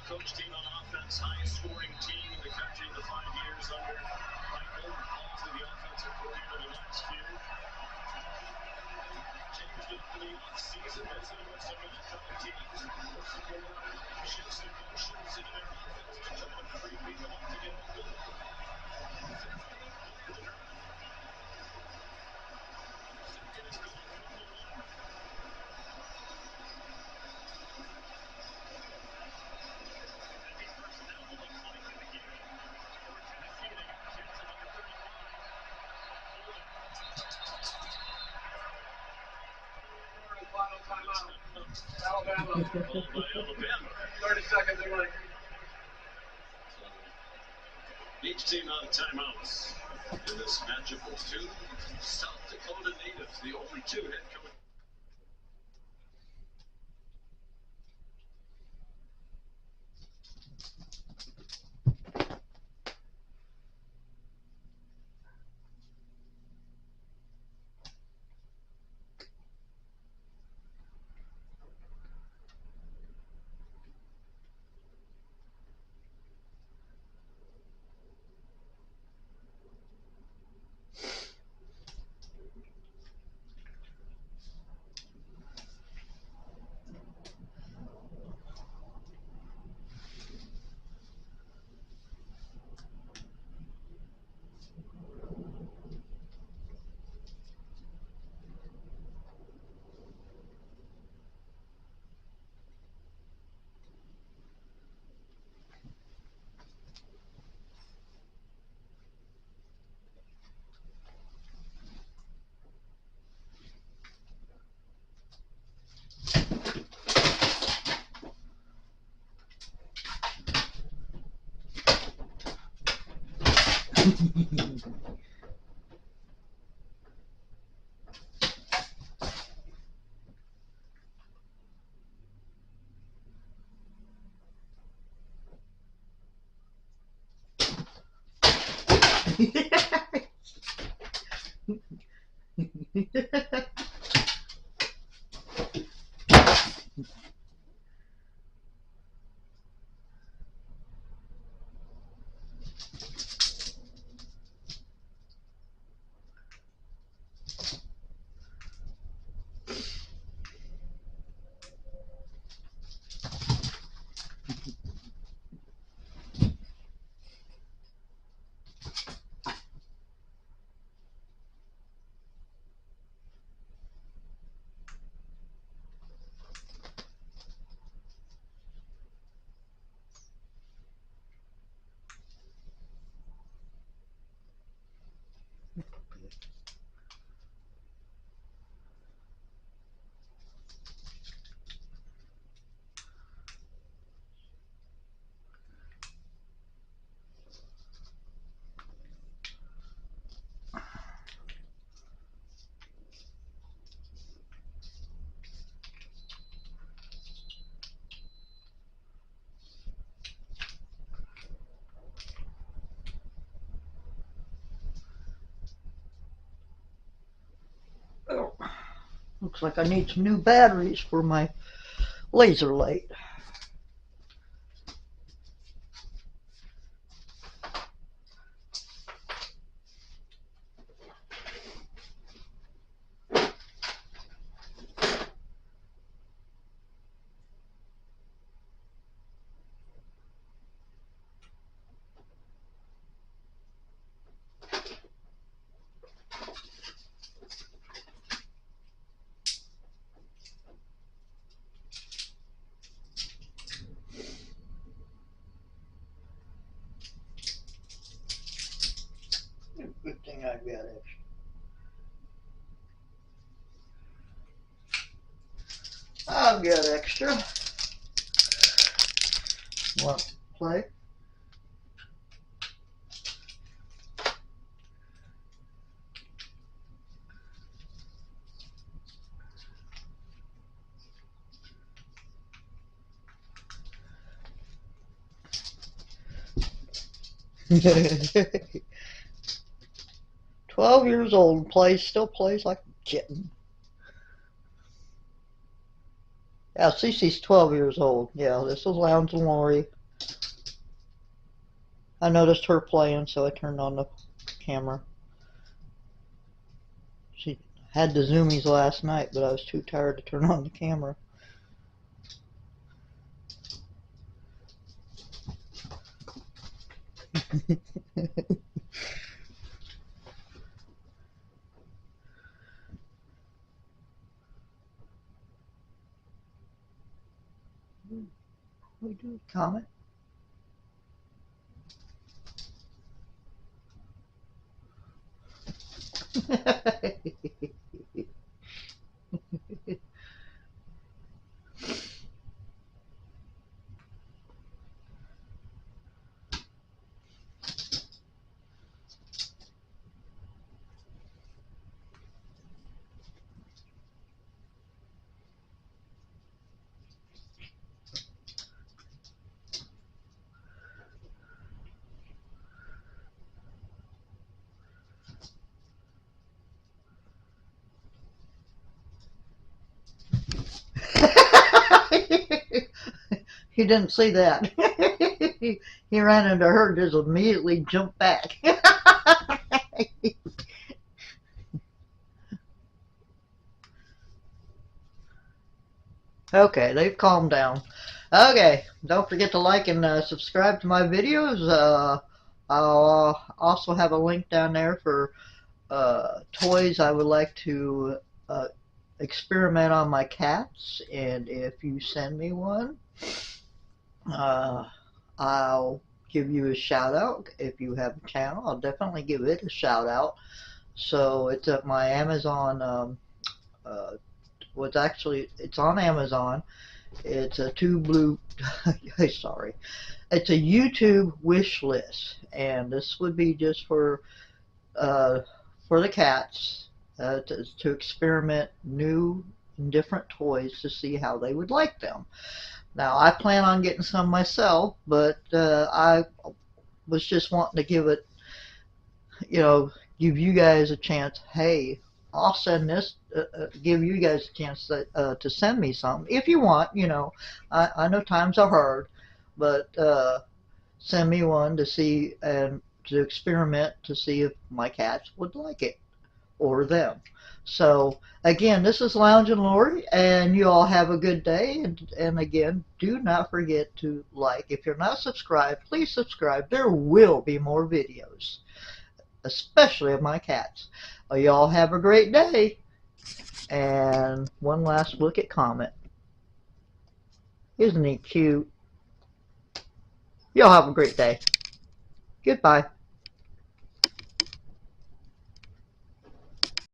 coach team on offense, highest scoring team in the country in the 5 years under Michael. Also the offensive coordinator the last few. Changed it for the offseason, visited with some NFL teams. Looks for more shifts and motions into their offense to try to free people up to get open. 15th in the draft. Second is going from the 1. Final timeout. Alabama. Called by Alabama. 30 seconds away. Each team out of timeouts in this matchup with two South Dakota natives, the only two head coaches. Oh, looks like I need some new batteries for my laser light. Good thing I've got extra. I've got extra. Want to play? "12 years old, still plays like a kitten." Yeah, Cece's 12 years old. Yeah, this is Lounge and Lori. I noticed her playing, so I turned on the camera. She had the zoomies last night, but I was too tired to turn on the camera. We do comment. He didn't see that. He ran into her, just immediately jumped back. Okay, they've calmed down. Okay, don't forget to like and subscribe to my videos. I'll also have a link down there for toys I would like to experiment on my cats, and if you send me one, I'll give you a shout out. If you have a channel, I'll definitely give it a shout out. So it's at my Amazon. It's on Amazon. It's a sorry. It's a YouTube wish list, and this would be just for the cats to experiment new and different toys to see how they would like them. Now, I plan on getting some myself, but I was just wanting to give you guys a chance. Hey, I'll send this, give you guys a chance to send me something if you want. I know times are hard, but send me one to see and to experiment to see if my cats would like it or them. So again, this is Lounge and Lori, and you all have a good day. And again, do not forget to like. If you're not subscribed, please subscribe. There will be more videos, especially of my cats. Well, you all have a great day. And one last look at Comet. Isn't he cute? Y'all have a great day. Goodbye.